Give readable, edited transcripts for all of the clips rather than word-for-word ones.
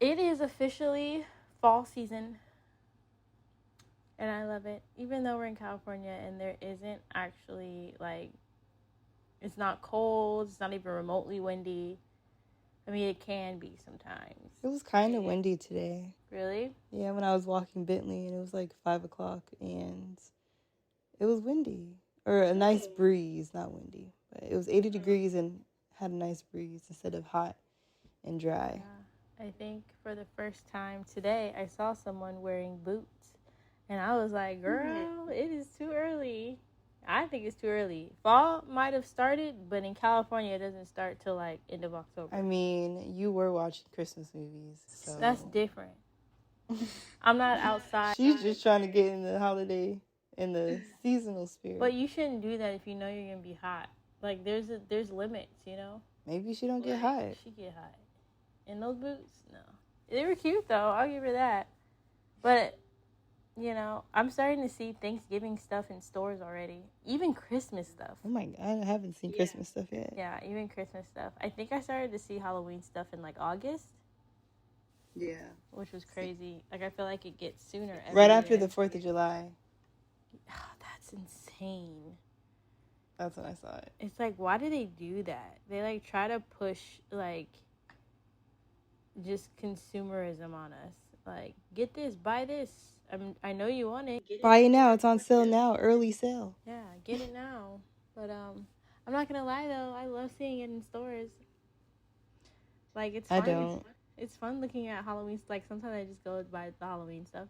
It is officially fall season. And I love it. Even though we're in California and there isn't actually, like, it's not cold. It's not even remotely windy. I mean, it can be sometimes. It was kind of windy today. Really? Yeah, when I was walking Bentley, and it was like 5 o'clock, and it was windy. Or a nice breeze, not windy. But it was 80 degrees and had a nice breeze instead of hot and dry. Yeah. I think for the first time today, I saw someone wearing boots. And I was like, girl, it is too early. I think it's too early. Fall might have started, but in California, it doesn't start till, like, end of October. I mean, you were watching Christmas movies, so... That's different. I'm not outside. She's just trying to get in the holiday, in the seasonal spirit. But you shouldn't do that if you know you're going to be hot. Like, there's limits, you know? Maybe she don't get hot. She get hot. In those boots? No. They were cute, though. I'll give her that. But... You know, I'm starting to see Thanksgiving stuff in stores already. Even Christmas stuff. Oh my God, I haven't seen Christmas stuff yet. Yeah, even Christmas stuff. I think I started to see Halloween stuff in, like, August. Yeah. Which was crazy. Like, I feel like it gets sooner every right after year. the 4th of July. Oh, that's insane. That's when I saw it. It's like, why do they do that? They, like, try to push, like, just consumerism on us. Like, get this, buy this. I know you want it. Buy it now. It's on sale now. Early sale. Yeah, get it now. But I'm not gonna lie though, I love seeing it in stores. Like, it's fun. I don't. It's fun looking at Halloween. Like, sometimes I just go buy the Halloween stuff.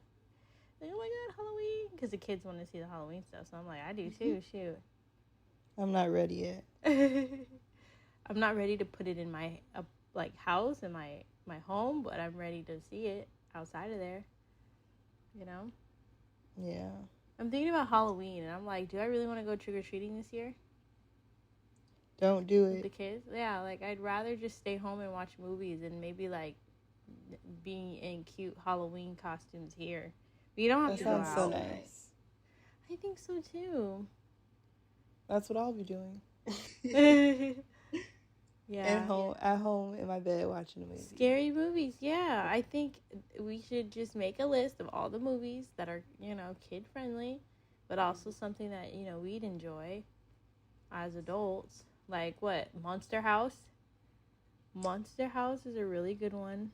Like, oh my God, Halloween! Because the kids want to see the Halloween stuff, so I'm like, I do too. Shoot. I'm not ready yet. I'm not ready to put it in my house and my home, but I'm ready to see it outside of there. You know? Yeah. I'm thinking about Halloween, and I'm like, do I really want to go trick-or-treating this year? Don't do it. With the kids? Yeah, like, I'd rather just stay home and watch movies and maybe, like, being in cute Halloween costumes here. But you don't have to go out. That sounds so nice. I think so, too. That's what I'll be doing. Yeah. At home in my bed watching a movie. Scary movies, yeah. I think we should just make a list of all the movies that are, you know, kid friendly, but also something that, you know, we'd enjoy as adults. Like what? Monster House? Monster House is a really good one.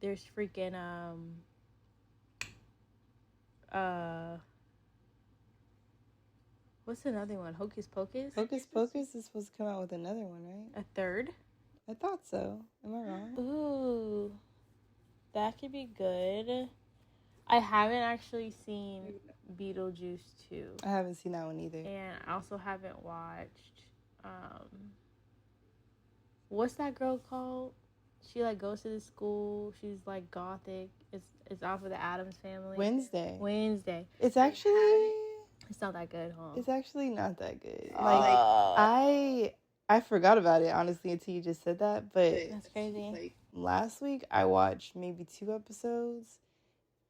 There's freaking what's another one? Hocus Pocus? Hocus Pocus is supposed to come out with another one, right? A third? I thought so. Am I wrong? Ooh. That could be good. I haven't actually seen Beetlejuice 2. I haven't seen that one either. And I also haven't watched what's that girl called? She like goes to the school. She's like gothic. It's off of the Addams Family. Wednesday. It's actually... It's not that good, huh? It's actually not that good. Like, I forgot about it, honestly, until you just said that. But that's crazy. Like, last week, I watched maybe 2 episodes.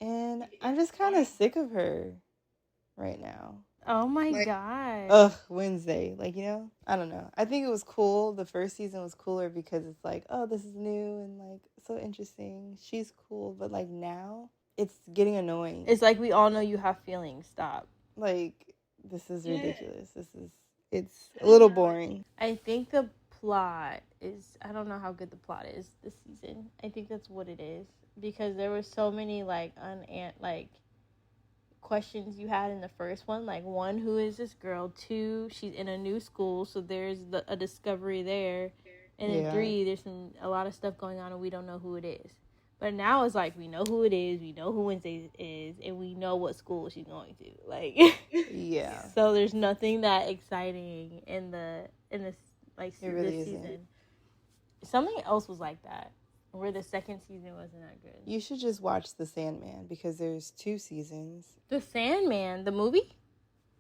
And I'm just kind of sick of her right now. Oh, my God. Ugh, Wednesday. Like, you know? I don't know. I think it was cool. The first season was cooler because it's like, oh, this is new and, like, so interesting. She's cool. But, like, now, it's getting annoying. It's like we all know you have feelings. Stop. Like, this is ridiculous. It's a little boring. I think the plot is, I don't know how good the plot is this season. I think that's what it is. Because there were so many, like, questions you had in the first one. Like, 1, who is this girl? 2, she's in a new school, so there's a discovery there. And then 3, there's a lot of stuff going on and we don't know who it is. But now it's like, we know who it is, we know who Wednesday is, and we know what school she's going to. Like, yeah. So there's nothing that exciting in this season. Something else was like that, where the second season wasn't that good. You should just watch The Sandman, because there's 2 seasons. The Sandman, the movie?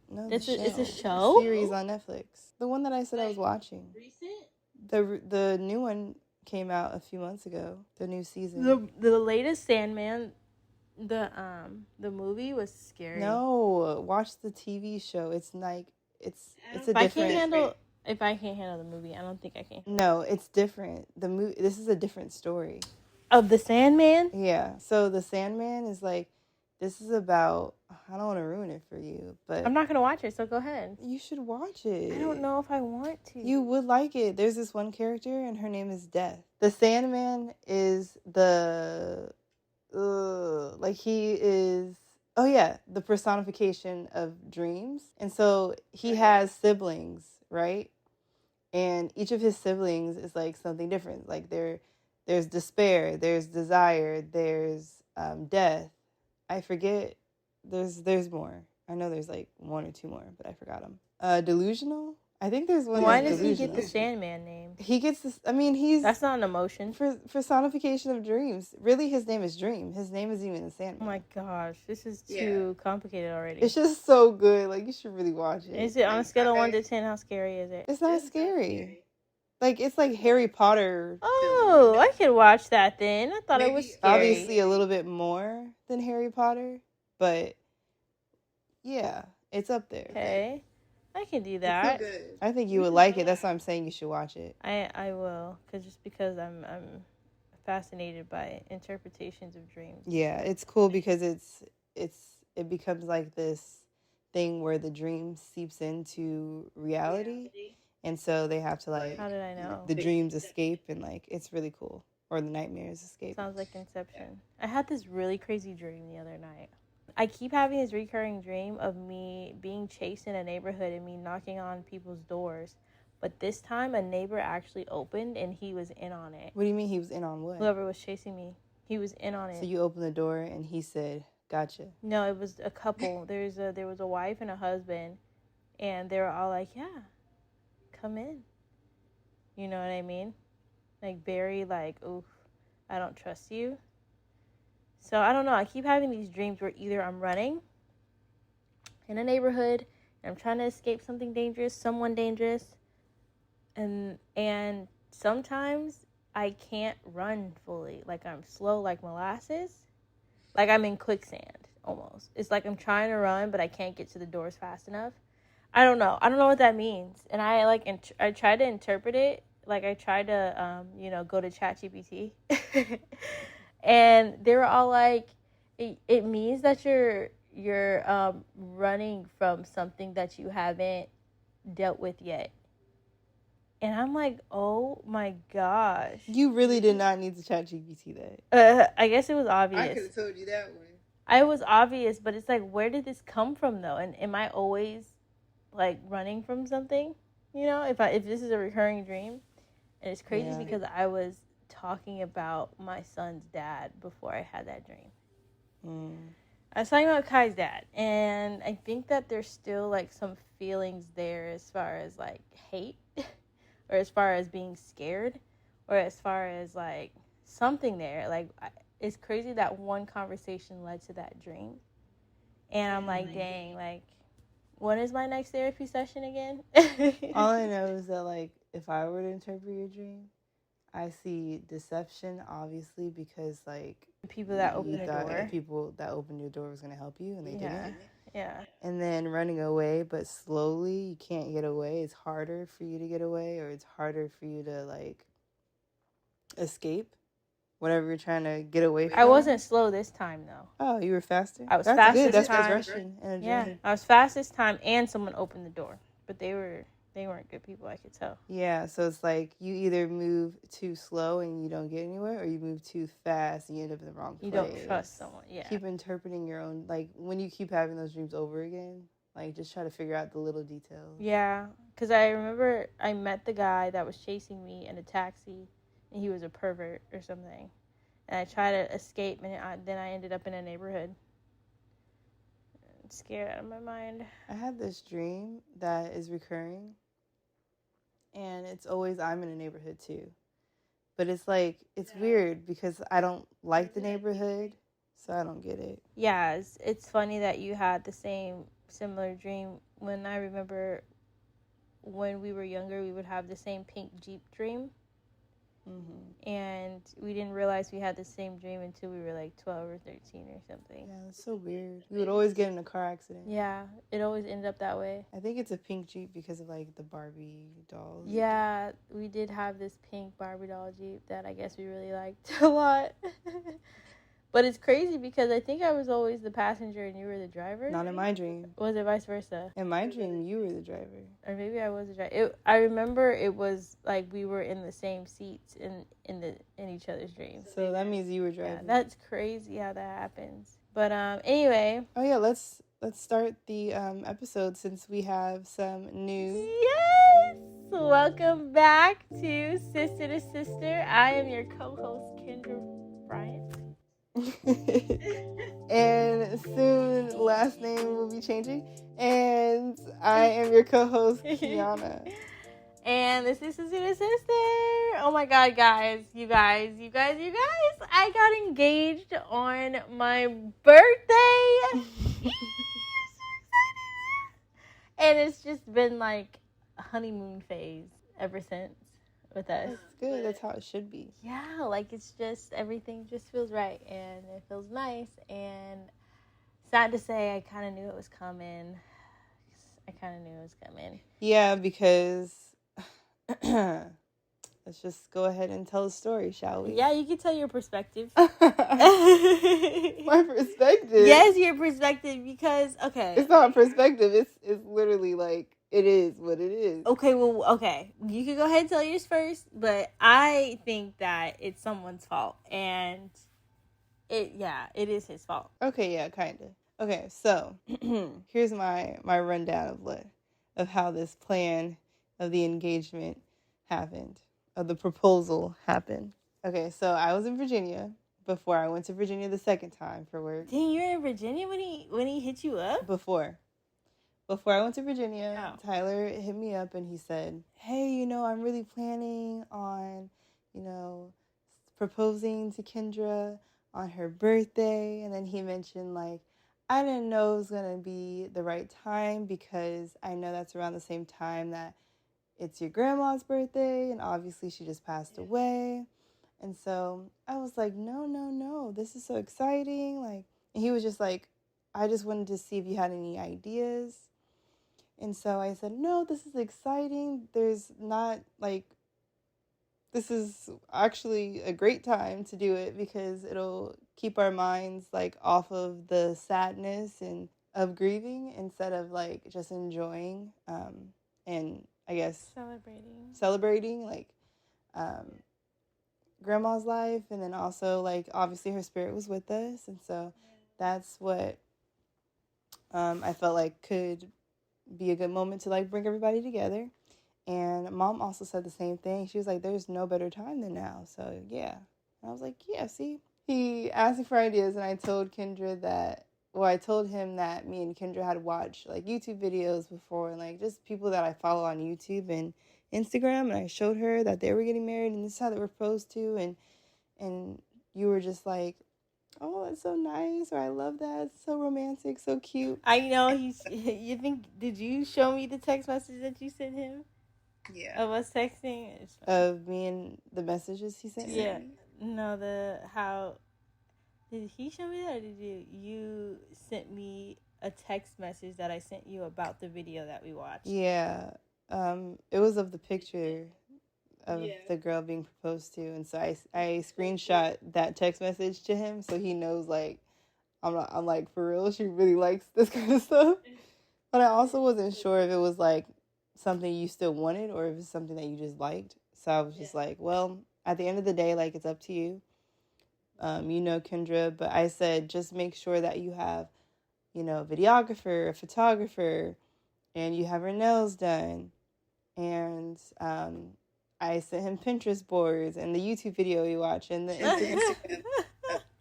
No, it's a The show? series on Netflix. The one that I said I was watching. Recent? The new one came out a few months ago. The new season. The latest Sandman, the movie was scary. No, watch the TV show. It's like it's a different. If I can't handle the movie, I don't think I can. No, it's different. This is a different story. Of the Sandman? Yeah. So the Sandman is like, this is about, I don't want to ruin it for you, but I'm not going to watch it, so go ahead. you should watch it. I don't know if I want to. You would like it. There's this one character, and her name is Death. The Sandman is the, like he is, oh yeah, the personification of dreams. And so he has siblings, right? And each of his siblings is like something different. Like there's despair, there's desire, there's death. I forget. There's more. I know there's like one or two more, but I forgot them. Delusional. I think there's one. Why does he get the Sandman name? He gets this. I mean, that's not an emotion. For personification of dreams. Really, his name is Dream. His name isn't even the Sandman. Oh my gosh, this is too complicated already. It's just so good. Like, you should really watch it. Is it on a scale of 1 to 10? How scary is it? It's not scary. Like, it's like Harry Potter. Oh, I could watch that then. I thought it was scary. Obviously, a little bit more than Harry Potter, but yeah, it's up there. Okay. I can do that. I think you would like it. That's why I'm saying you should watch it. I will, because I'm fascinated by interpretations of dreams. Yeah, it's cool because it becomes like this thing where the dream seeps into reality. And so they have to like, how did I know? The dreams escape, and like it's really cool. Or the nightmares escape. Sounds like Inception. I had this really crazy dream the other night. I keep having this recurring dream of me being chased in a neighborhood and me knocking on people's doors. But this time, a neighbor actually opened and he was in on it. What do you mean he was in on what? Whoever was chasing me. He was in on it. So you opened the door and he said, gotcha. No, it was a couple. There was a wife and a husband. And they were all like, yeah, come in. You know what I mean? Like, very like, oof, I don't trust you. So, I don't know. I keep having these dreams where either I'm running in a neighborhood and I'm trying to escape something dangerous, someone dangerous. And sometimes I can't run fully. Like, I'm slow like molasses. Like, I'm in quicksand almost. It's like I'm trying to run, but I can't get to the doors fast enough. I don't know. I don't know what that means. And I try to interpret it. Like, I try to, go to ChatGPT. And they were all like, it means that you're running from something that you haven't dealt with yet. And I'm like, oh my gosh. You really did not need to ChatGPT that. I guess it was obvious. I could have told you that one. I was obvious, but it's like, where did this come from though? And am I always like running from something? You know, if this is a recurring dream. And it's crazy because I was talking about my son's dad before I had that dream. I was talking about Kai's dad, and I think that there's still like some feelings there as far as like hate, or as far as being scared, or as far as like something there. Like, it's crazy that one conversation led to that dream, and I'm like, dang, like, when is my next therapy session again? All I know is that, like, if I were to interpret your dream, I see deception, obviously, because, like, people that open the door. People that opened your door was going to help you, and they didn't. Yeah. And then running away, but slowly, you can't get away. It's harder for you to get away, or it's harder for you to, like, escape whatever you're trying to get away from. I wasn't slow this time, though. Oh, you were faster? I was fast this time. That's Russian in a dream. Yeah, I was fast this time, and someone opened the door. But they weren't good people, I could tell. Yeah, so it's like you either move too slow and you don't get anywhere, or you move too fast and you end up in the wrong place. You don't trust someone, yeah. Keep interpreting your own, like, when you keep having those dreams over again, like, just try to figure out the little details. Yeah, because I remember I met the guy that was chasing me in a taxi, and he was a pervert or something. And I tried to escape, and then I ended up in a neighborhood. Scared out of my mind. I had this dream that is recurring, and it's always I'm in a neighborhood too. But it's like, it's weird because I don't like the neighborhood, so I don't get it. Yeah, it's funny that you had the similar dream. When I remember when we were younger, we would have the same pink Jeep dream. Mm-hmm. And we didn't realize we had the same dream until we were like 12 or 13 or something. Yeah, that's so weird. We would always get in a car accident. Yeah, it always ended up that way. I think it's a pink Jeep because of like the Barbie dolls. Yeah, we did have this pink Barbie doll Jeep that I guess we really liked a lot. But it's crazy because I think I was always the passenger and you were the driver. Not in my dream. Was it vice versa? In my dream, you were the driver. Or maybe I was the driver. I remember it was like we were in the same seats in each other's dreams. So that means you were driving. Yeah, that's crazy how that happens. But anyway. Oh yeah, let's start the episode since we have some news. Yes! Welcome back to Sister to Sister. I am your co-host, Kendra Bryant. And soon last name will be changing. And I am your co-host, Keiyana. And this is Sister to Sister. Oh my god, guys. You guys. I got engaged on my birthday. I'm so excited. And it's just been like a honeymoon phase ever since with us. That's good. That's how it should be. Yeah, like it's just everything just feels right and it feels nice. And sad to say, I kind of knew it was coming. Yeah, because let's just go ahead and tell the story, shall we? Yeah, you can tell your perspective. My perspective? Yes, your perspective, because, okay. It's not perspective. It's literally like, it is what it is. Okay, well, okay. You can go ahead and tell yours first, but I think that it's someone's fault. And it is his fault. Okay, yeah, kind of. Okay, so here's my rundown of how this plan of the engagement happened, of the proposal happened. Okay, so I was in Virginia before I went to Virginia the second time for work. Dang, you were in Virginia when he hit you up? Before I went to Virginia, Tyler hit me up and he said, hey, I'm really planning on, proposing to Kendra on her birthday. And then he mentioned, like, I didn't know it was going to be the right time because I know that's around the same time that it's your grandma's birthday. And obviously she just passed away. And so I was like, no, this is so exciting. Like, and he was just like, I just wanted to see if you had any ideas. And so I said, no, this is exciting. There's not, like, this is actually a great time to do it because it'll keep our minds, like, off of the sadness and of grieving instead of, like, just enjoying and, I guess, celebrating, like, grandma's life. And then also, like, obviously her spirit was with us. And so that's what I felt like could be a good moment to, like, bring everybody together. And Mom also said the same thing. She was like, there's no better time than now. So, yeah. And I was like, yeah, see? He asked me for ideas, and I told Kendra that, well, I told him that me and Kendra had watched, like, YouTube videos before, and, like, just people that I follow on YouTube and Instagram, and I showed her that they were getting married, and this is how they were proposed to, and you were just like, oh, that's so nice, or I love that, it's so romantic, so cute. I know, did you show me the text message that you sent him? Yeah. Of us texting? Of me and the messages he sent me? Yeah. No, did he show me that, or did you sent me a text message that I sent you about the video that we watched? Yeah. It was of the picture of the girl being proposed to, and so I screenshot that text message to him so he knows, like, I'm like, for real, she really likes this kind of stuff. But I also wasn't sure if it was, like, something you still wanted or if it's something that you just liked. So I was just like, well, at the end of the day, like, it's up to you. Kendra, but I said just make sure that you have, a videographer, a photographer, and you have her nails done. And I sent him Pinterest boards and the YouTube video you watch and the Instagram.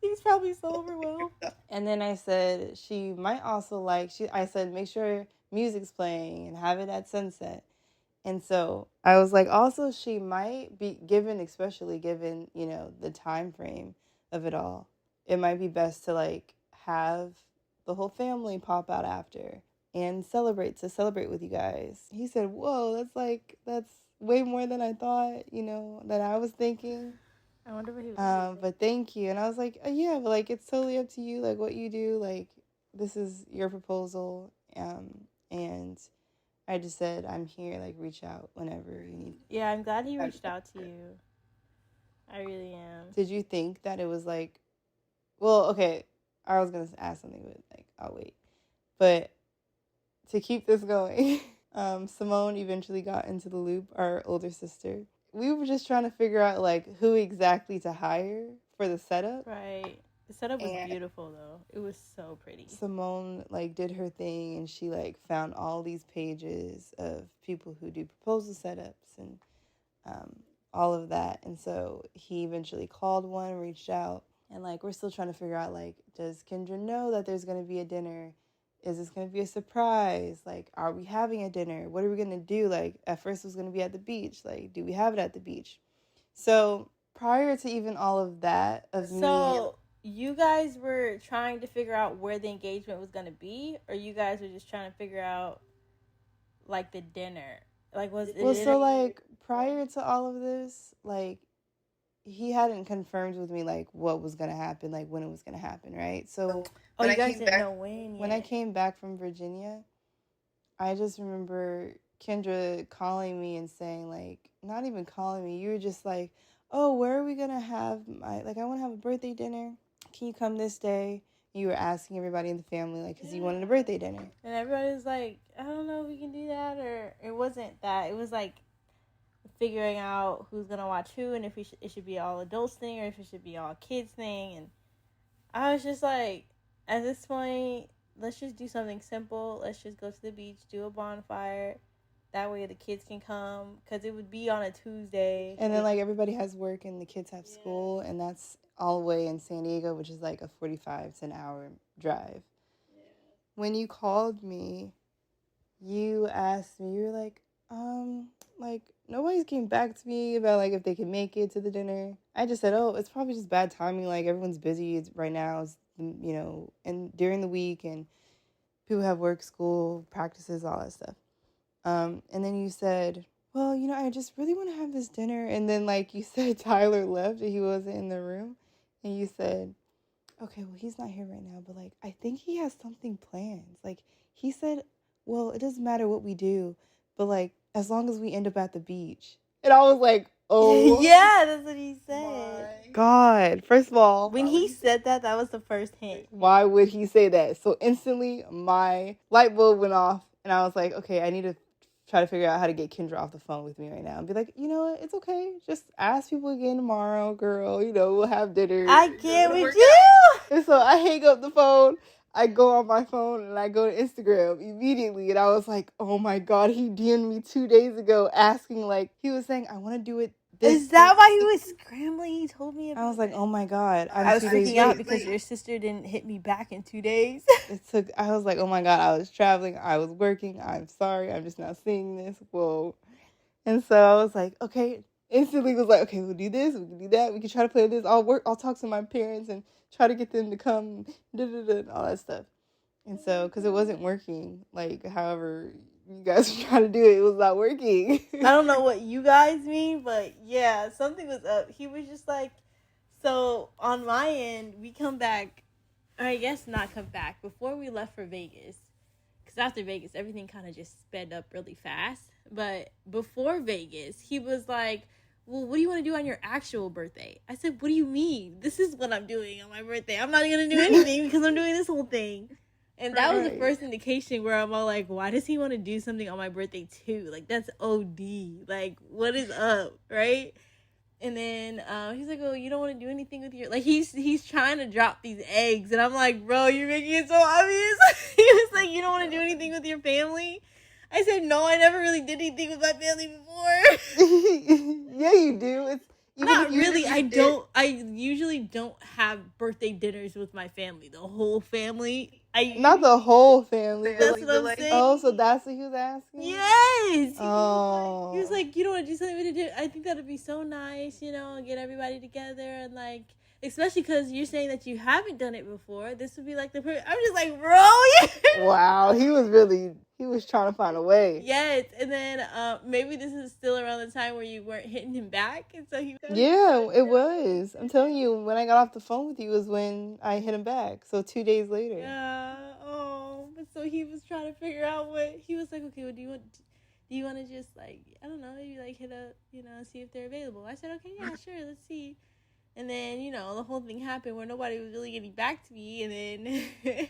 He's probably so overwhelmed. And then I said she might also I said make sure music's playing and have it at sunset. And so I was like, also she might be especially given, the time frame of it all. It might be best to, like, have the whole family pop out after and celebrate with you guys. He said, whoa, that's way more than I thought, that I was thinking. I wonder what he was But thank you. And I was like, yeah, but like, it's totally up to you. Like, what you do, like, this is your proposal. And I just said, I'm here. Like, reach out whenever you need. Yeah, I'm glad he reached out to you. I really am. Did you think that it was like, well, okay, I was going to ask something, but like, I'll wait. But to keep this going, Simone eventually got into the loop, our older sister. We were just trying to figure out, like, who exactly to hire for the setup. Right. The setup was beautiful, though. It was so pretty. Simone, like, did her thing, and she, like, found all these pages of people who do proposal setups and all of that. And so he eventually called one, reached out, and, like, we're still trying to figure out, like, does Kendra know that there's going to be a dinner? Is this going to be a surprise? Like, are we having a dinner? What are we going to do? Like, at first it was going to be at the beach. Like, do we have it at the beach? So, prior to even all of that, So, you guys were trying to figure out where the engagement was going to be? Or you guys were just trying to figure out, like, the dinner? Like, was it... Well, so, like, prior to all of this, like, he hadn't confirmed with me, like, what was going to happen, like, when it was going to happen, right? So... Oh, you guys didn't know when yet. When I came back from Virginia, I just remember Kendra calling me and saying, like, not even calling me. You were just like, oh, where are we going to have I want to have a birthday dinner. Can you come this day? You were asking everybody in the family, like, because you wanted a birthday dinner. And everybody was like, I don't know if we can do that. Or it wasn't that. It was like figuring out who's going to watch who and if it should be all adults thing or if it should be all kids thing. And I was just like, at this point, let's just do something simple. Let's just go to the beach, do a bonfire. That way the kids can come. Because it would be on a Tuesday. And then, like, everybody has work and the kids have school. And that's all the way in San Diego, which is, like, a 45 to an hour drive. Yeah. When you called me, you asked me, you were like, nobody's came back to me about, like, if they can make it to the dinner. I just said, oh, it's probably just bad timing. Like, everyone's busy. It's right now. It's, and during the week, and people have work, school, practices, all that stuff. And then you said, well, I just really want to have this dinner. And then, like, you said Tyler left and he wasn't in the room. And you said, okay, well, he's not here right now, but, like, I think he has something planned. Like, he said, well, it doesn't matter what we do, but, like, as long as we end up at the beach. And I was like, oh. Yeah, that's what he said. God. First of all. When he said that was the first hint. Why would he say that? So instantly, my light bulb went off. And I was like, okay, I need to try to figure out how to get Kendra off the phone with me right now. And be like, you know what? It's okay. Just ask people again tomorrow, girl. We'll have dinner. I can't with you. And so I hang up the phone. I go on my phone and I go to Instagram immediately. And I was like, oh my God, he DM'd me 2 days ago asking, like, he was saying, I want to do it this. Is that why he was scrambling? He told me about I was like, oh my God. I was freaking out because your sister didn't hit me back in 2 days. I was like, oh my God, I was traveling. I was working. I'm sorry. I'm just not seeing this. Whoa. And so I was like, okay. Instantly was like, okay, we'll do this. We can do that. We can try to play this. I'll talk to my parents and try to get them to come, and all that stuff. And so, because it wasn't working, like, however you guys were trying to do it, it was not working. I don't know what you guys mean, but yeah, something was up. He was just like, so on my end, we come back, or I guess not come back, before we left for Vegas. Because after Vegas, everything kind of just sped up really fast. But before Vegas, he was like, well, what do you want to do on your actual birthday? I said, what do you mean? This is what I'm doing on my birthday. I'm not going to do anything because I'm doing this whole thing. And that was the first indication where I'm all like, why does he want to do something on my birthday too? Like, that's OD. Like, what is up, right? And then he's like, oh, you don't want to do anything with your... Like, he's trying to drop these eggs. And I'm like, bro, you're making it so obvious. He was like, you don't want to do anything with your family? I said, no, I never really did anything with my family before. Yeah, you do. It's not really. I don't. I usually don't have birthday dinners with my family. The whole family. Not the whole family. That's what I'm saying. Oh, so that's what he was asking? Yes. Oh. He was like, you don't want to do something to do? I think that'd be so nice, and get everybody together and, like, especially because you're saying that you haven't done it before. This would be like the I'm just like, bro. Wow, he was trying to find a way. Yes, and then maybe this is still around the time where you weren't hitting him back, and so he. Yeah, it was. I'm telling you, when I got off the phone with you was when I hit him back. So 2 days later. Yeah. Oh, but so he was trying to figure out what he was like. Okay, well, do you want to just like, I don't know, maybe like hit up, see if they're available. I said, okay, yeah, sure, let's see. And then, the whole thing happened where nobody was really getting back to me. And then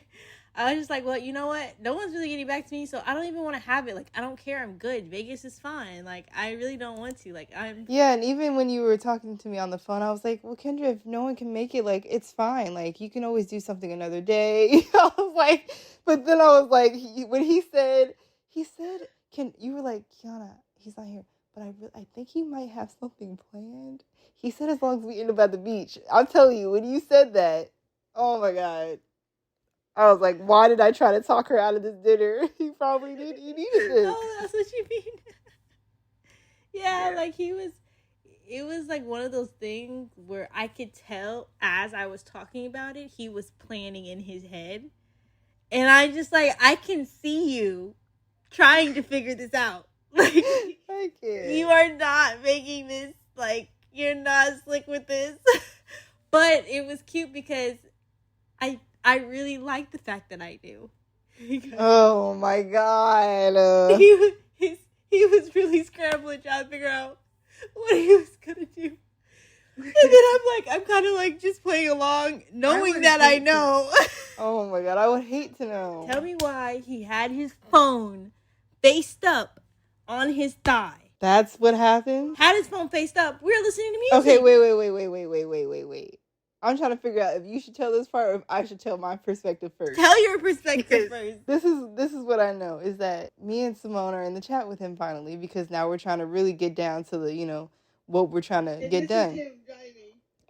I was just like, well, you know what? No one's really getting back to me, so I don't even want to have it. Like, I don't care. I'm good. Vegas is fine. Like, I really don't want to. Like, I'm... Yeah, and even when you were talking to me on the phone, I was like, well, Kendra, if no one can make it, like, it's fine. Like, you can always do something another day. I was like, but then I was like, when he said, you were like, Keiyana, he's not here. But I think he might have something planned. He said as long as we end up at the beach. I'm telling you, when you said that, oh my God. I was like, why did I try to talk her out of this dinner? He needed this. Oh, that's what you mean. Yeah, like it was like one of those things where I could tell as I was talking about it, he was planning in his head. And I just like, I can see you trying to figure this out. Like, I can't. You are not making this, like, you're not slick with this. But it was cute because I really liked the fact that I knew. Oh my God. He was really scrambling trying to figure out what he was gonna do. And then I'm kind of like just playing along, knowing that I know. Oh my God, I would hate to know. Tell me why he had his phone faced up on his thigh. That's what happened? Had his phone faced up. We were listening to music. Okay, wait. I'm trying to figure out if you should tell this part or if I should tell my perspective first. Tell your perspective first. This is what I know, is that me and Simone are in the chat with him finally, because now we're trying to really get down to the, what we're trying to get done.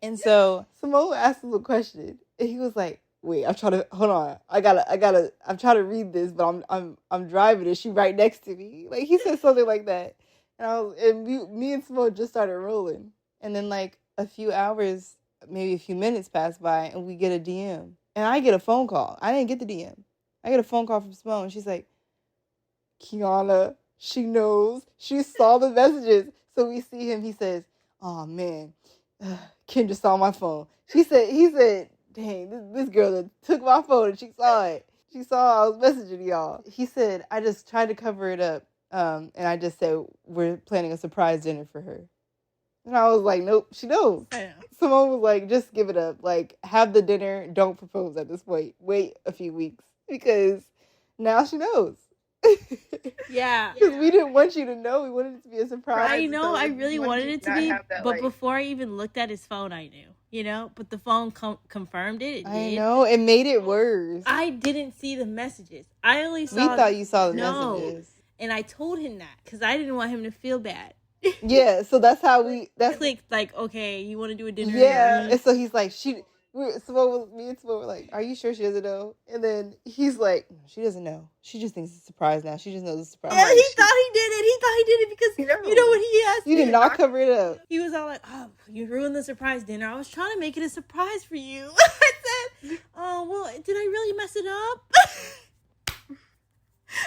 And so Simone asked him a question, and he was like, wait, I'm trying to, hold on. I'm trying to read this, but I'm driving and she right next to me. Like, he said something like that. And me and Simone just started rolling. And then like a few hours, maybe a few minutes pass by and we get a DM. And I get a phone call. I didn't get the DM. I get a phone call from Simone. She's like, Keiyana, she knows. She saw the messages. So we see him. He says, oh man, Kendra saw my phone. He said, dang, this girl that took my phone and she saw it. She saw I was messaging y'all. He said, I just tried to cover it up. And I just said, we're planning a surprise dinner for her. And I was like, nope, she knows. Simone was like, just give it up. Like, have the dinner. Don't propose at this point. Wait a few weeks. Because now she knows. Yeah. Because we didn't want you to know. We wanted it to be a surprise. I know. I really wanted it to be. But before I even looked at his phone, I knew. But the phone confirmed it. I know. It made it worse. I didn't see the messages. I only saw... We thought you saw the messages. And I told him that because I didn't want him to feel bad. Yeah, so that's how we clicked, like, okay, you want to do a dinner? Yeah, and so he's like, me and Simone were like, are you sure she doesn't know? And then he's like, no, she doesn't know. She just thinks it's a surprise now. She just knows it's a surprise. Yeah, he thought he did it. He thought he did it because you know what he asked me? You did not cover it up. He was all like, oh, you ruined the surprise dinner. I was trying to make it a surprise for you. I said, oh, well, did I really mess it up?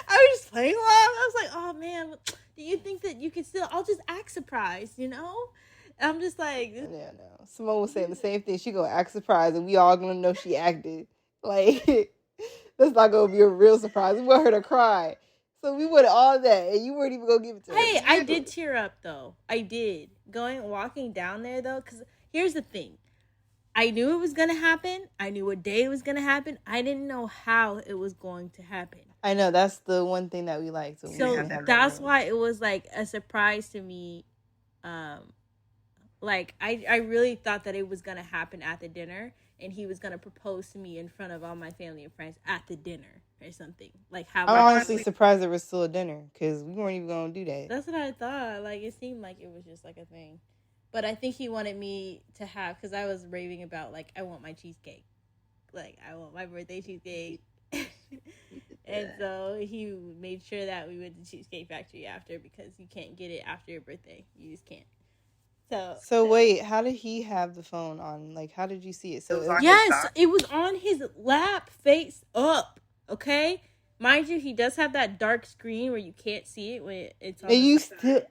I was just playing along. I was like, oh man, do you think that you could still, I'll just act surprised, I'm just like. Yeah, no. Simone was saying the same thing. She gonna act surprised and we all gonna know she acted. Like, that's not gonna be a real surprise. We want her to cry. So we wanted all that and you weren't even gonna give it to her. Hey, I did tear up though. I did. Walking down there though, because here's the thing. I knew it was gonna happen. I knew what day it was gonna happen. I didn't know how it was going to happen. I know, that's the one thing that we liked. So that's why it was like a surprise to me. Like I really thought that it was gonna happen at the dinner, and he was gonna propose to me in front of all my family and friends at the dinner or something. Like how I'm honestly surprised there was still a dinner because we weren't even gonna do that. That's what I thought. Like it seemed like it was just like a thing, but I think he wanted me to have, because I was raving about like I want my cheesecake, like I want my birthday cheesecake. And so he made sure that we went to Cheesecake Factory after, because you can't get it after your birthday. You just can't. So wait, how did he have the phone on? Like, how did you see it? So it was on his lap, face up. Okay, mind you, he does have that dark screen where you can't see it when it's on. And you still,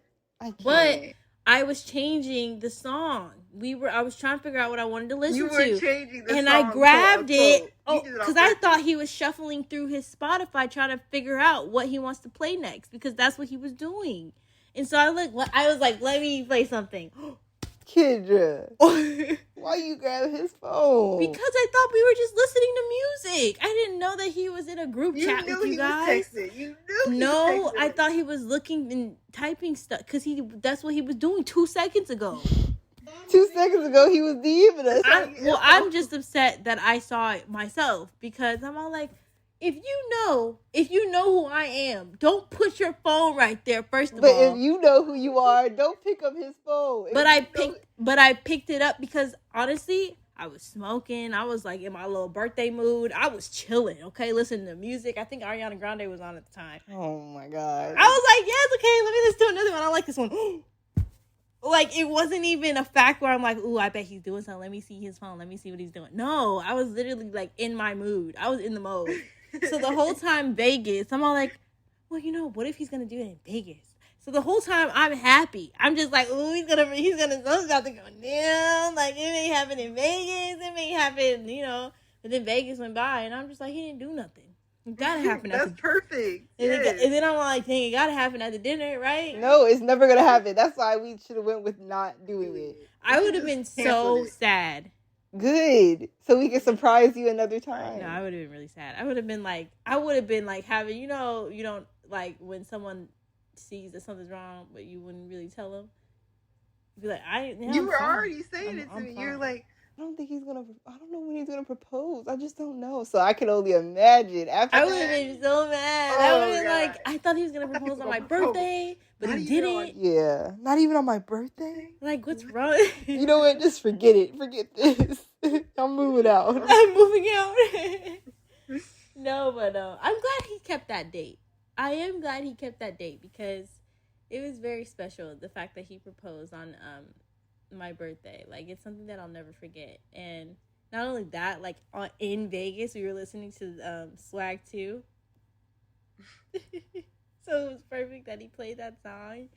I can't. But I was changing the song. I was trying to figure out what I wanted to listen to. You were changing the song. And I grabbed it. Because I thought he was shuffling through his Spotify trying to figure out what he wants to play next. Because that's what he was doing. And so I was like, let me play something. Kendra, why you grab his phone? Because I thought we were just listening to music. I didn't know that he was in a group chat with you guys. You knew he was texting. I thought he was looking and typing stuff because that's what he was doing 2 seconds ago. 2 seconds ago, he was DMing us. I'm just upset that I saw it myself because I'm all like, if you know who I am, don't put your phone right there. First of all, but if you know who you are, don't pick up his phone. But I picked it up because honestly, I was smoking. I was like in my little birthday mood. I was chilling. Okay, listening to music. I think Ariana Grande was on at the time. Oh my god! I was like, yes, okay, let me listen to another one. I like this one. Like, it wasn't even a fact where I'm like, ooh, I bet he's doing something. Let me see his phone. Let me see what he's doing. No, I was literally like in my mood. I was in the mode. So the whole time Vegas, I'm all like, well, what if he's going to do it in Vegas? So the whole time I'm happy. I'm just like, ooh, he's gonna something's about to go down. Like, it may happen in Vegas. It may happen, But then Vegas went by, and I'm just like, he didn't do nothing. It gotta happen. That's perfect. And then I'm like, dang, it gotta happen at the dinner, right? No, it's never gonna happen. That's why we should have went with not doing it. I would have been so sad. Good. So we can surprise you another time. No, I would have been really sad. I would have been like having, you don't like when someone sees that something's wrong, but you wouldn't really tell them. You'd be like, you were already saying it to me. You're like, I don't know when he's gonna propose. I just don't know. So I can only imagine. After I would have been so mad. I would have been like, I thought he was gonna propose on my birthday, but he didn't. Yeah, not even on my birthday. Like, what's wrong? You know what? Just forget it. Forget this. I'm moving out. I'm moving out. No, but I'm glad he kept that date. I am glad he kept that date because it was very special. The fact that he proposed on my birthday, like, it's something that I'll never forget. And not only that, like, in Vegas we were listening to Swag 2. So it was perfect that he played that song.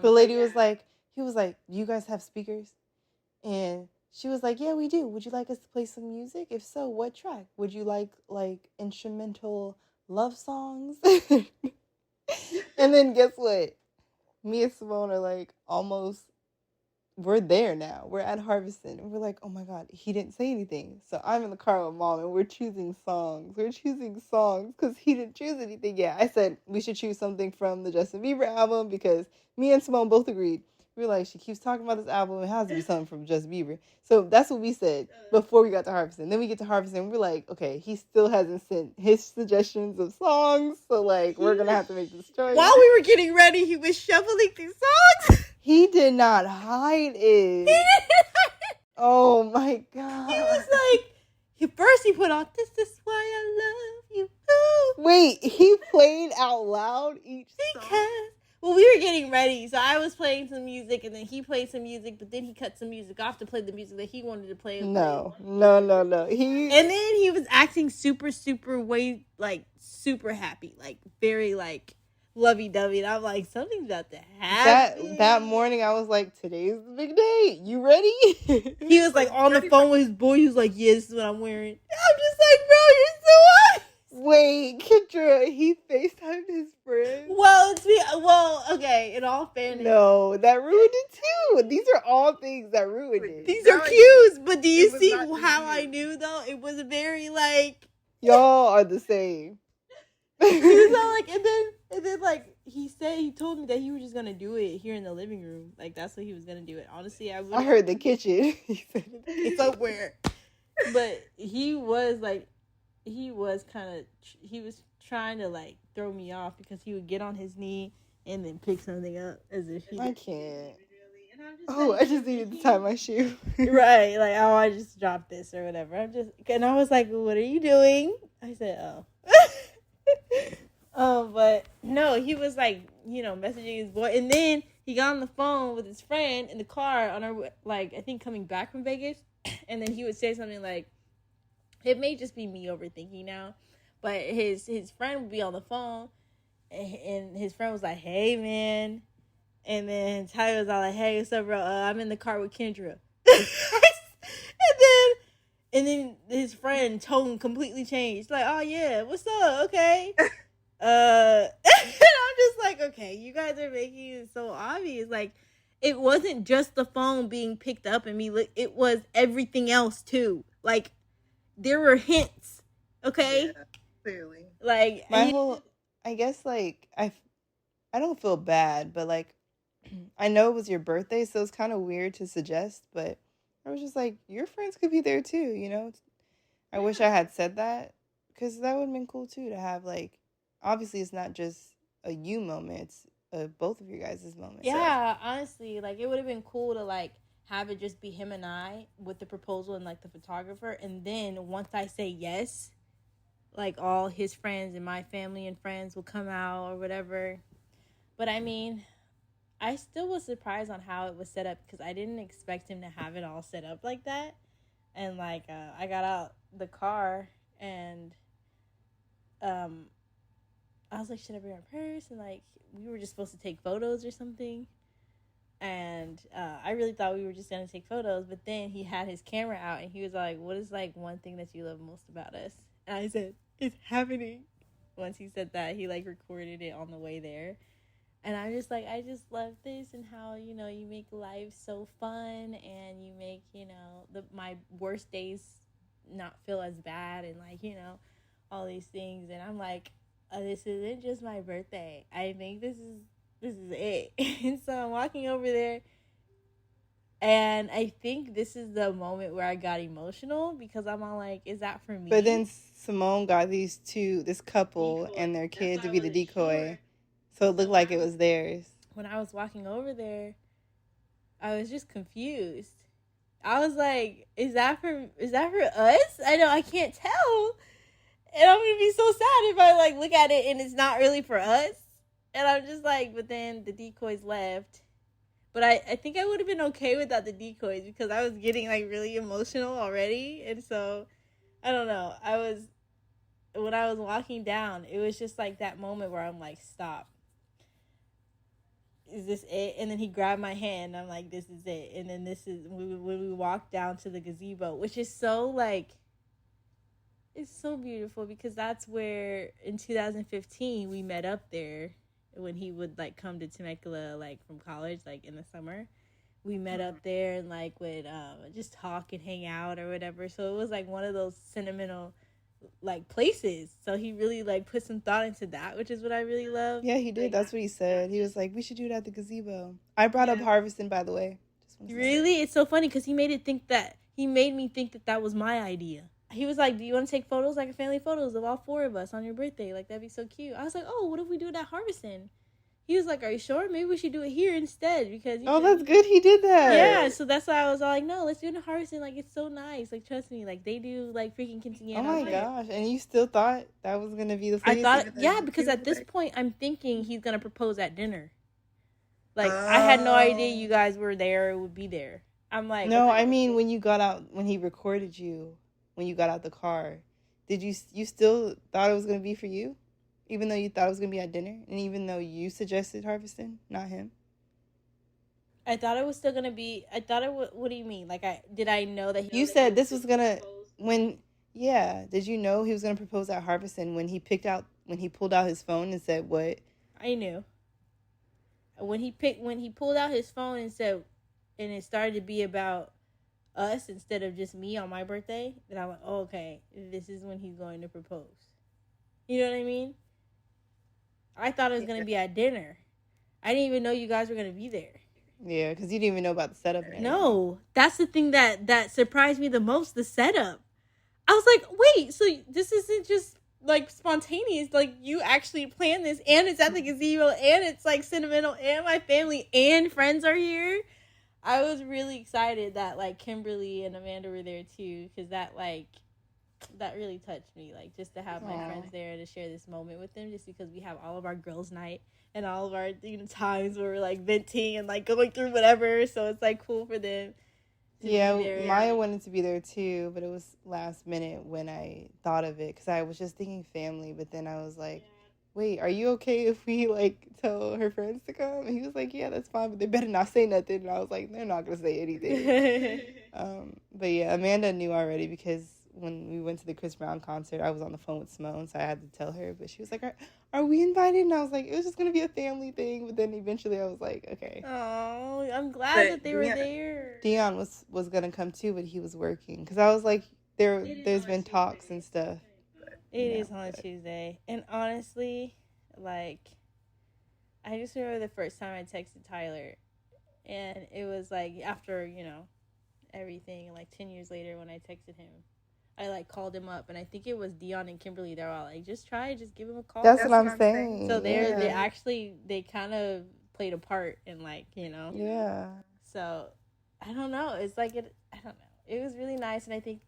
The lady was like, he was like, do you guys have speakers? And she was like, yeah, we do. Would you like us to play some music? If so, what track? Would you like instrumental love songs? And then guess what? Me and Simone are like we're there now. We're at Harveston. And we're like, oh my God, he didn't say anything. So I'm in the car with Mom and we're choosing songs. Because he didn't choose anything yet. I said we should choose something from the Justin Bieber album because me and Simone both agreed. We were like, she keeps talking about this album. It has to be something from Justin Bieber. So that's what we said before we got to Harveston. Then we get to Harveston and we're like, okay, he still hasn't sent his suggestions of songs. So like, we're going to have to make this choice. While we were getting ready, he was shuffling through songs. He did not hide it. Oh my God. He was like, first he put on, this is why I love you. Ooh. Wait, he played out loud each song? Well, we were getting ready, so I was playing some music, and then he played some music, but then he cut some music off to play the music that he wanted to play. No. And then he was acting super, super super happy, like very lovey-dovey, and I'm like, something's about to happen. That morning, I was like, today's the big day. You ready? He was like on the phone with his boy. He was like, yeah, this is what I'm wearing. I'm just like, bro, you're so hot. Wait, Kendra, he FaceTimed his friend? Well, okay, in all fairness. No, that ruined it too. These are all things that ruined it. These are cues, but do you see how I knew, though? It was very, y'all are the same. He was all like, and then he told me that he was just going to do it here in the living room. Like, that's what he was going to do it. Honestly, I heard the kitchen. He said it's somewhere. But he was trying to throw me off because he would get on his knee and then pick something up as if he. I can't. I just needed to tie my shoe. Right, I just dropped this or whatever. And I was like, what are you doing? I said, oh. But no, he was messaging his boy, and then he got on the phone with his friend in the car on our, like, I think coming back from Vegas. And then he would say something like, it may just be me overthinking now, but his friend would be on the phone, and his friend was like, hey, man. And then Ty was all like, hey, what's up, bro? I'm in the car with Kendra. and then his friend tone completely changed. Like, oh, yeah, what's up? Okay. And I'm just like, okay, you guys are making it so obvious. Like, it wasn't just the phone being picked up and me. It was everything else, too. Like, there were hints. Okay? Yeah, clearly. Like, I guess, like, I don't feel bad, but, like, I know it was your birthday, so it's kind of weird to suggest, but I was just like, your friends could be there too, you know? I wish I had said that, because that would have been cool too, to have, like, obviously it's not just a you moment, it's both of your guys' moments. Yeah, so. Honestly, like, it would have been cool to, like, have it just be him and I with the proposal and, like, the photographer, and then once I say yes, like, all his friends and my family and friends will come out or whatever. But, I mean, I still was surprised on how it was set up, because I didn't expect him to have it all set up like that. And, like, I got out the car, and I was like, should I bring my purse? And, like, we were just supposed to take photos or something. And I really thought we were just going to take photos. But then he had his camera out, and he was like, what is, like, one thing that you love most about us? And I said, it's happening. Once he said that, he, like, recorded it on the way there. And I'm just like, I just love this, and how, you know, you make life so fun, and you make, you know, my worst days not feel as bad, and, like, you know, all these things. And I'm like, this isn't just my birthday. I think this is it. And so I'm walking over there, and I think this is the moment where I got emotional, because I'm all like, is that for me? But then Simone got this couple decoy, and their kid to be the decoy. Sure. So it looked like it was theirs. When I was walking over there, I was just confused. I was like, is that for us? I know, I can't tell. And I'm going to be so sad if I, like, look at it and it's not really for us. And I'm just like, but then the decoys left. But I think I would have been okay without the decoys, because I was getting, like, really emotional already. And so, I don't know. When I was walking down, it was just like that moment where I'm like, stop. Is this it? And then he grabbed my hand, and I'm like, this is it. And then this is when we walked down to the gazebo, which is so, like, it's so beautiful, because that's where in 2015 we met up there, when he would, like, come to Temecula, like, from college, like, in the summer. We met up there and, like, would just talk and hang out or whatever. So it was, like, one of those sentimental, like, places. So he really, like, put some thought into that, which is what I really love. Yeah, he did. Like, that's what he said. He was like, we should do it at the gazebo. I brought up harvesting, by the way. Really? It's so funny, because he made me think that that was my idea. He was like, do you want to take photos, like, family photos of all four of us on your birthday? Like, that'd be so cute. I was like, oh, what if we do it at harvesting? He was like, are you sure? Maybe we should do it here instead, because... that's good. He did that. Yeah, so that's why I was all like, no, let's do it in harvesting. Like, it's so nice. Like, trust me. Like, they do, like, freaking Keiyana. Oh, my gosh. And you still thought that was going to be the place? I thought, yeah, because at this point, I'm thinking he's going to propose at dinner. Like, I had no idea you guys were there or would be there. I'm like... No, I mean, when you got out, when he recorded you, when you got out the car, did you still thought it was going to be for you? Even though you thought it was going to be at dinner? And even though you suggested harvesting, not him? I thought it was still going to be... What do you mean? Like, did I know that he... You said this was going to... Yeah. Did you know he was going to propose at harvesting when he pulled out his phone and said what? I knew. When he pulled out his phone and said... And it started to be about us instead of just me on my birthday, then I went, oh, okay, this is when he's going to propose. You know what I mean? I thought it was going to be at dinner. I didn't even know you guys were going to be there. Yeah, because you didn't even know about the setup. No, that's the thing that surprised me the most, the setup. I was like, wait, so this isn't just, like, spontaneous. Like, you actually planned this, and it's at the gazebo, and it's, like, sentimental, and my family and friends are here. I was really excited that, like, Kimberly and Amanda were there, too, because that, like, that really touched me. Like, just to have my friends there to share this moment with them, just because we have all of our girls' night and all of our times where we're like venting and like going through whatever. So it's like cool for them. Yeah, Maya wanted to be there too, but it was last minute when I thought of it because I was just thinking family, but then I was like, wait, are you okay if we like tell her friends to come? And he was like, yeah, that's fine, but they better not say nothing. And I was like, they're not gonna say anything. But yeah, Amanda knew already because when we went to the Chris Brown concert, I was on the phone with Simone, so I had to tell her. But she was like, are we invited? And I was like, it was just gonna be a family thing. But then eventually I was like, okay. Oh, I'm glad that they were there. Dion was gonna come too, but he was working because I was like, there's been talks and stuff. It is on a Tuesday, and honestly, like, I just remember the first time I texted Tyler, and it was like after everything, like 10 years later when I texted him. I like called him up, and I think it was Dion and Kimberly. They were all like, "Just give him a call." That's what I'm saying. So they kind of played a part in Yeah. So I don't know. It's like I don't know. It was really nice, and I think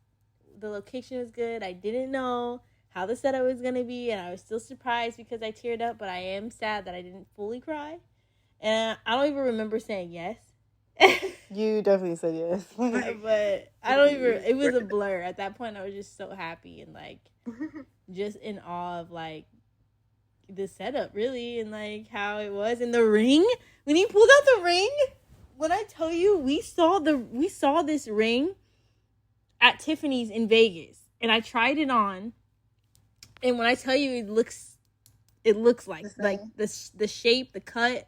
the location was good. I didn't know how the setup was gonna be, and I was still surprised because I teared up. But I am sad that I didn't fully cry, and I don't even remember saying yes. You definitely said yes. But I don't even, it was a blur. At that point, I was just so happy and like just in awe of like the setup really, and like how it was in the ring. When he pulled out the ring, when I tell you we saw this ring at Tiffany's in Vegas, and I tried it on, and when I tell you it looks like the shape, the cut,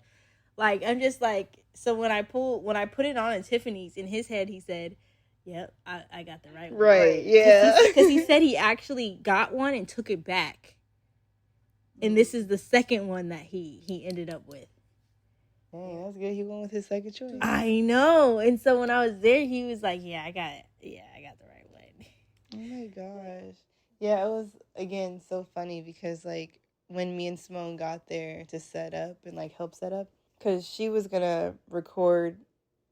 like I'm just like. So when I put it on at Tiffany's, in his head he said, "Yep, I got the right one." Right, yeah. Because he said he actually got one and took it back, and this is the second one that he ended up with. Dang, that's good. He went with his second choice. I know. And so when I was there, he was like, "Yeah, I got the right one." Oh my gosh, yeah, it was again so funny because like when me and Simone got there to set up and like help set up. Because she was going to record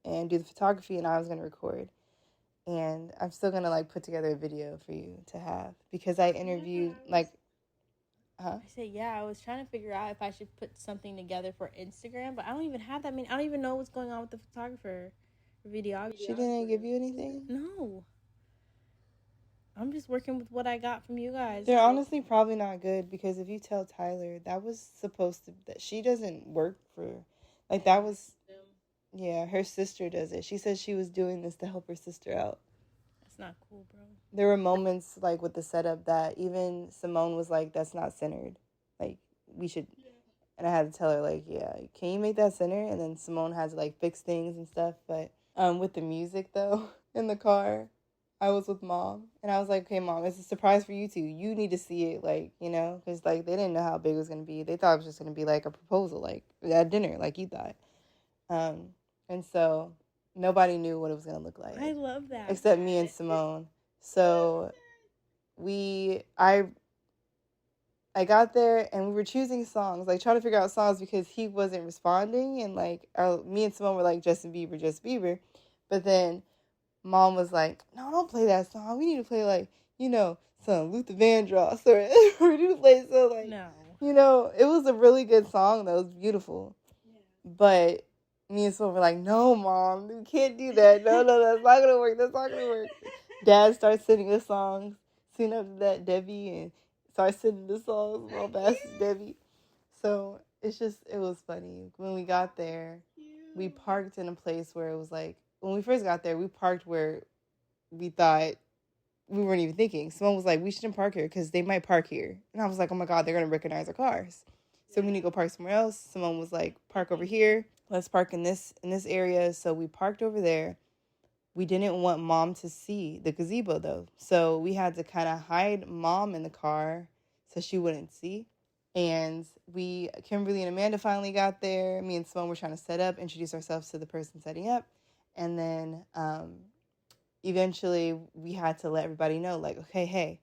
and do the photography, and I was going to record. And I'm still going to, like, put together a video for you to have. Because I interviewed, like... Huh? I said, yeah, I was trying to figure out if I should put something together for Instagram, but I don't even have that. I mean, I don't even know what's going on with the photographer or videographer. She didn't give you anything? No. I'm just working with what I got from you guys. They're honestly probably not good, because if you tell Tyler, that was supposed to... that she doesn't work for... Like, that was, yeah, her sister does it. She said she was doing this to help her sister out. That's not cool, bro. There were moments, like, with the setup that even Simone was like, that's not centered. Like, we should, and I had to tell her, like, yeah, can you make that center? And then Simone had to, like, fix things and stuff. But with the music, though, in the car, I was with Mom. And I was like, okay, Mom, it's a surprise for you two. You need to see it, like, because, like, they didn't know how big it was going to be. They thought it was just going to be, like, a proposal, like, at dinner, like you thought. And so nobody knew what it was going to look like. I love that. Except me and Simone. So I got there, and we were choosing songs, like, trying to figure out songs because he wasn't responding. And, like, me and Simone were like, Justin Bieber. But then Mom was like, no, don't play that song. We need to play, like, some Luther Vandross. Or we need to play some, like, no. It was a really good song. That was beautiful. Yeah. But me and Simone were like, no, Mom, we can't do that. No, that's not going to work. Dad starts singing the songs, singing up to that Debbie, and starts singing the songs, Little Bastard Debbie. So it was funny. When we got there, we parked in a place where it was like, when we first got there, we parked where we thought we weren't even thinking. Someone was like, we shouldn't park here because they might park here. And I was like, oh my God, they're going to recognize our cars. So we need to go park somewhere else. Someone was like, park over here. Let's park in this area. So we parked over there. We didn't want Mom to see the gazebo, though. So we had to kind of hide Mom in the car so she wouldn't see. And Kimberly and Amanda finally got there. Me and Simone were trying to set up, introduce ourselves to the person setting up. And then eventually we had to let everybody know, like, okay, hey,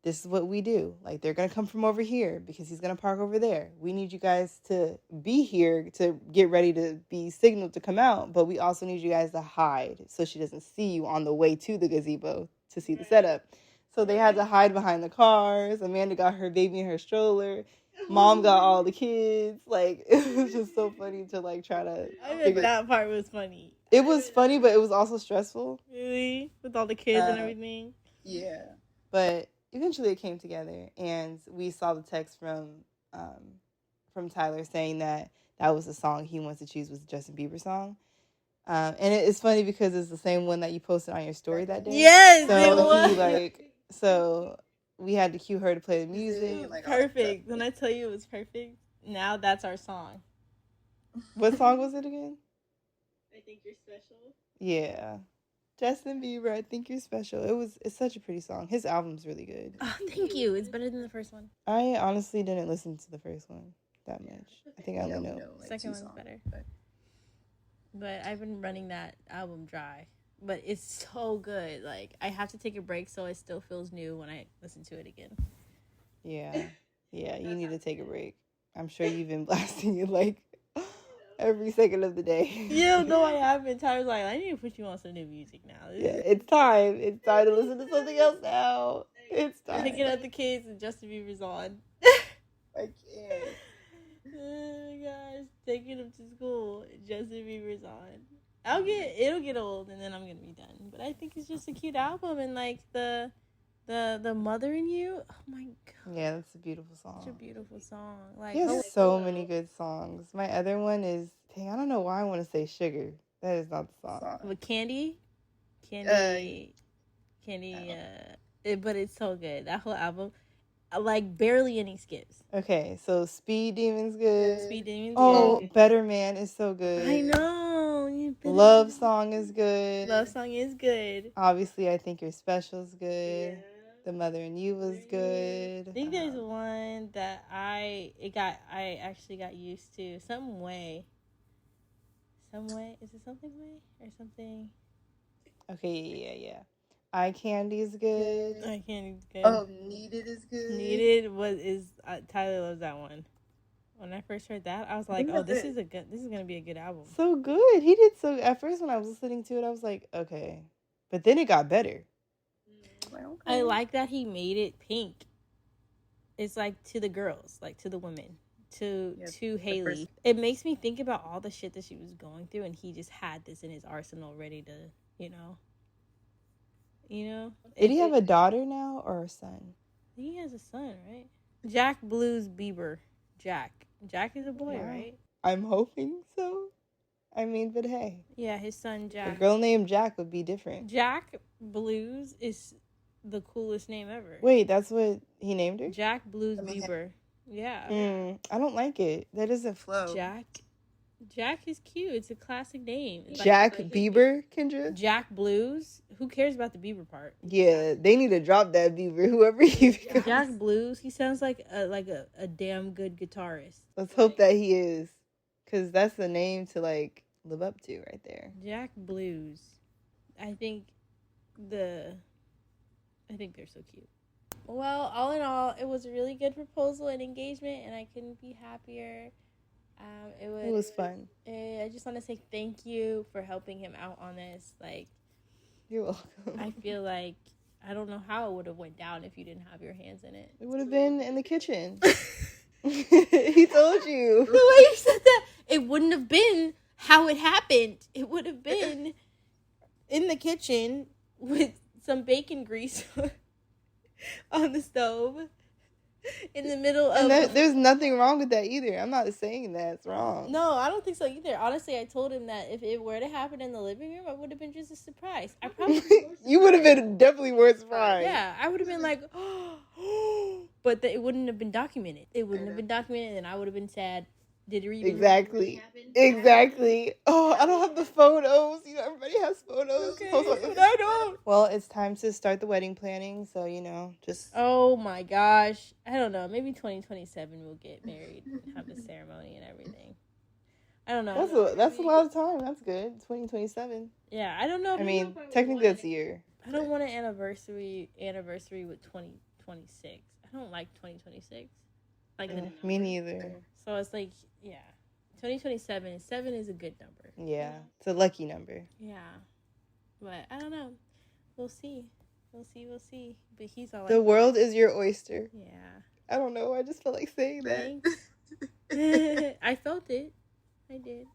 this is what we do. Like, they're going to come from over here because he's going to park over there. We need you guys to be here to get ready to be signaled to come out. But we also need you guys to hide so she doesn't see you on the way to the gazebo to see the setup. So they had to hide behind the cars. Amanda got her baby in her stroller. Mom got all the kids. Like, it was just so funny to, like, try to bet that part was funny. It was funny, but it was also stressful. Really? With all the kids and everything? Yeah. But eventually it came together, and we saw the text from Tyler saying that was the song he wants to choose was the Justin Bieber song. And it's funny because it's the same one that you posted on your story that day. Yes, so it was. So we had to cue her to play the music. Perfect. When I tell you it was perfect, now that's our song. What song was it again? I Think You're Special. Yeah. Justin Bieber, I Think You're Special. It's such a pretty song. His album's really good. Oh, thank you. It's better than the first one. I honestly didn't listen to the first one that much. I think I only know. The second one's better. But I've been running that album dry. But it's so good. Like, I have to take a break so it still feels new when I listen to it again. Yeah. Yeah, you need to take a break. I'm sure you've been blasting it, like, every second of the day. Yeah, no, I haven't. Tyler's like, I need to put you on some new music now. Yeah, it's time. It's time to listen to something else now. It's time. Picking up the kids and Justin Bieber's on. I can't. Oh my gosh, taking him to school. Justin Bieber's on. It'll get old, and then I'm gonna be done. But I think it's just a cute album, and like the Mother in You. Oh my god. Yeah, that's a beautiful song. Such a beautiful song. Like, he has so many good songs. My other one is, I don't know why I want to say Sugar. That is not the song. With Candy. But it's so good. That whole album, like barely any skips. Okay, so Speed Demon's good. Speed Demon's good. Better Man is so good. I know. Love Song is good. Love Song is good. Obviously, I Think You're Special is good. Yeah. The Mother in You was good. I think there's one that I actually got used to. Some way. Is it Something Way or something? Okay, yeah. Eye Candy is good. Eye Candy is good. Oh, Needed is good. Needed Tyler loves that one. When I first heard that, I was like, "Oh, this is gonna be a good album." So good. He did so. At first, when I was listening to it, I was like, "Okay," but then it got better. Okay. I like that he made it pink. It's like to the girls, like to the women, to Haley. It makes me think about all the shit that she was going through, and he just had this in his arsenal, ready to, you know. Did he have a daughter now or a son? He has a son, right? Jack Blues Bieber. Jack is a boy, right? I'm hoping so. I mean, but hey. Yeah, his son Jack. A girl named Jack would be different. Jack Blues is the coolest name ever. Wait, that's what he named her? Jack Blues Bieber. Yeah. I don't like it. That doesn't flow. Jack is cute. It's a classic name. It's Jack Bieber, Kendra? Jack Blues. Who cares about the Bieber part? Yeah, they need to drop that Bieber, whoever he becomes. Jack Blues. He sounds like a damn good guitarist. Let's hope that he is. Because that's the name to, like, live up to right there. Jack Blues. I think they're so cute. Well, all in all, it was a really good proposal and engagement, and I couldn't be happier. It was fun. I just want to say thank you for helping him out on this. Like, you're welcome. I feel like I don't know how it would have went down if you didn't have your hands in it. It would have been in the kitchen. He told you. The way you said that, it wouldn't have been how it happened. It would have been in the kitchen with some bacon grease on the stove. In the middle of... there's nothing wrong with that either. I'm not saying that's wrong. No, I don't think so either. Honestly, I told him that if it were to happen in the living room, I would have been just a surprise. I probably... You would have been definitely more surprised. Yeah, I would have been like, but it wouldn't have been documented. It wouldn't have been documented, and I would have been sad. Did it even Exactly. Oh, I don't have the photos. You know, everybody has photos. Okay, but I don't. Well, it's time to start the wedding planning. So, just... Oh, my gosh. I don't know. Maybe 2027 we'll get married and have the ceremony and everything. I don't know. That's a lot of time. That's good. 2027. Yeah, I don't know. I mean, technically that's a year. I don't want an anniversary with 2026. I don't like 2026. Me neither. So it's like, yeah, 2027. 7 is a good number. Yeah, it's a lucky number. Yeah, but I don't know. We'll see. We'll see. But he's all like, the world is your oyster. Yeah. I don't know. I just felt like saying that. I felt it. I did.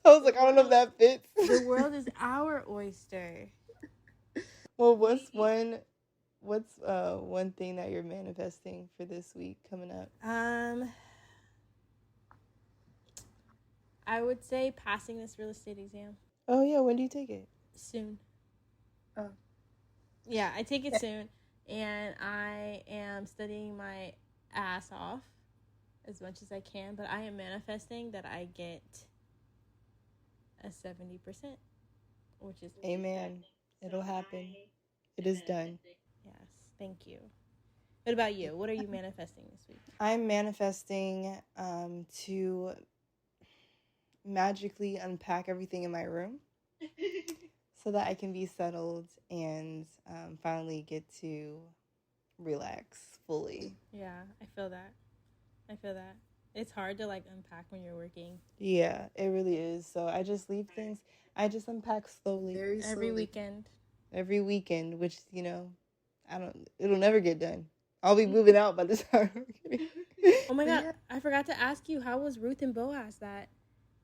I was like, I don't know if that fits. The world is our oyster. Well, what's one thing that you're manifesting for this week coming up? I would say passing this real estate exam. Oh yeah, when do you take it? Soon. Oh. Yeah, I take it soon, and I am studying my ass off as much as I can, but I am manifesting that I get a 70%, which is amen. It'll happen. It is done. Yes, thank you. What about you? What are you manifesting this week? I'm manifesting to magically unpack everything in my room so that I can be settled and finally get to relax fully. Yeah, I feel that. It's hard to like unpack when you're working. Yeah, it really is. So I just leave things. I just unpack slowly. Very slowly. Every weekend, which, it'll never get done. I'll be moving out by the time. Oh my God, I forgot to ask you, how was Ruth and Boaz,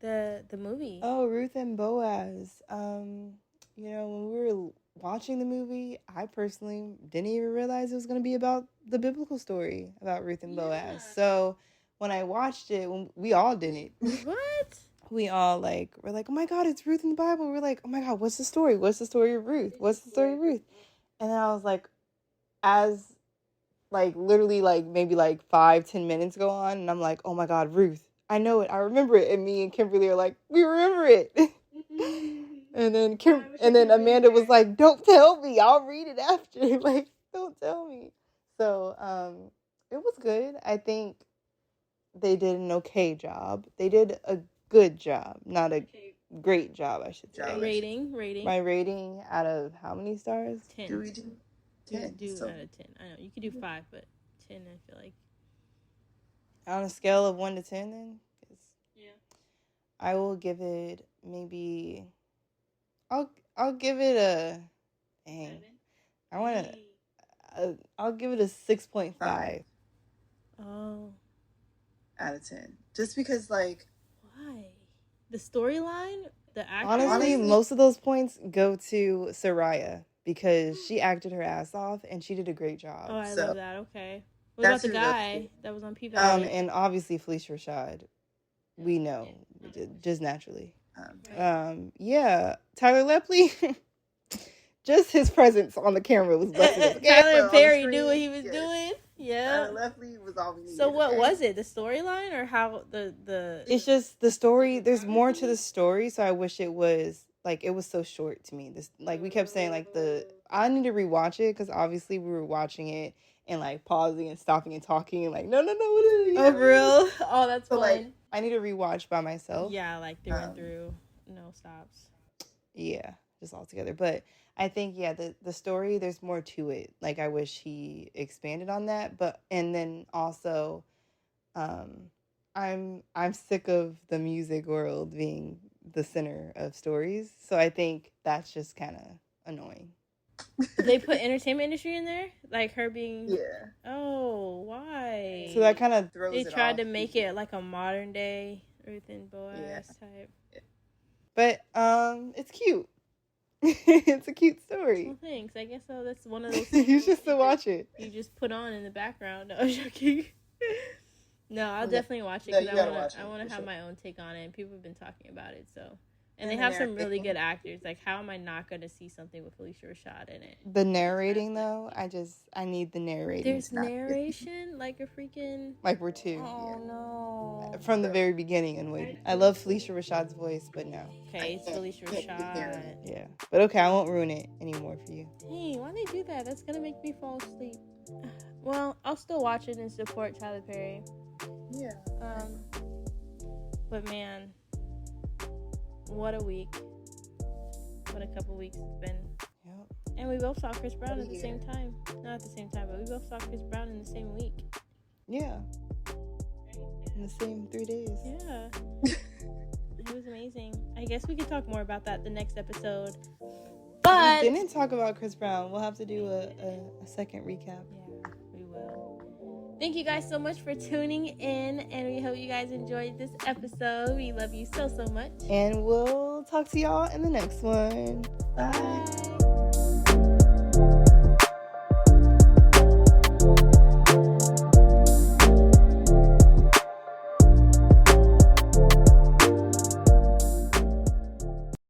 the movie? Oh, Ruth and Boaz. When we were watching the movie, I personally didn't even realize it was going to be about the biblical story about Ruth and Boaz. So when I watched it, we all didn't. What? We all we're like, oh my God, it's Ruth in the Bible. We're like, oh my God, what's the story? What's the story of Ruth? What's the story of Ruth? And then I was like, as literally maybe 5-10 minutes go on, and I'm like, oh my God, Ruth, I know it, I remember it. And me and Kimberly are like, we remember it. And then Amanda was like, don't tell me, I'll read it after. Don't tell me. So it was good. I think they did an okay job. They did a good job, not a great job, I should say. Rating. My rating out of how many stars? 10. Do we do 10? Do out of 10. I know you could do 5, but 10, I feel like. On a scale of 1 to 10, then? Yeah. I will give it maybe. I'll give it a. Dang. I want to. I'll give it a 6.5. Oh. Out of 10. Just because, Why? The storyline? The actor? Honestly, most of those points go to Soraya because she acted her ass off and she did a great job. Oh, I love that. Okay. What about the guy that was on P-Valley? And obviously Felicia Rashad. We know. Just naturally. Yeah. Tyler Lepley. Just his presence on the camera was busted. Tyler Perry knew what he was doing. Yeah. Tyler Lepley was all we needed. So what was it? The storyline or how the? It's just the story. There's more to the story, so I wish it was it was so short to me. This we kept saying I need to rewatch it because obviously we were watching it and pausing and stopping and talking and no. Oh, for real? Oh, that's fun. I need to rewatch by myself. Yeah, through and through, no stops. Yeah, just all together. But I think the story, there's more to it. I wish he expanded on that. And then also, I'm sick of the music world being the center of stories. So I think that's just kind of annoying. They put entertainment industry in there, her being. Yeah. Oh, why? So that kind of throws. They tried to make it a modern day Ruth and Boaz type. Yeah. But it's cute. It's a cute story. Well, thanks. I guess so. That's one of those things You should still watch it. You just put on in the background. No, I'm joking. No, I'll definitely watch it because I want to have my own take on it. And people have been talking about it, so. And they have some really good actors. How am I not going to see something with Felicia Rashad in it? The narrating, though, I need the narrating. There's narration? A freaking... we're two. Oh, no. From the very beginning, annoyed. I love Felicia Rashad's voice, but no. Okay, it's Felicia Rashad. Yeah. But okay, I won't ruin it anymore for you. Hey, why they do that? That's going to make me fall asleep. Well, I'll still watch it and support Tyler Perry. Yeah. But man... What a week. What a couple weeks it's been. Yep. And we both saw Chris Brown at the same time. Not at the same time, but we both saw Chris Brown in the same week. Yeah. In the same 3 days. Yeah. It was amazing. I guess we could talk more about that the next episode. But we didn't talk about Chris Brown. We'll have to do a second recap. yeah, we will. Thank you guys so much for tuning in, and we hope you guys enjoyed this episode. We love you so much. And we'll talk to y'all in the next one. Bye. Bye.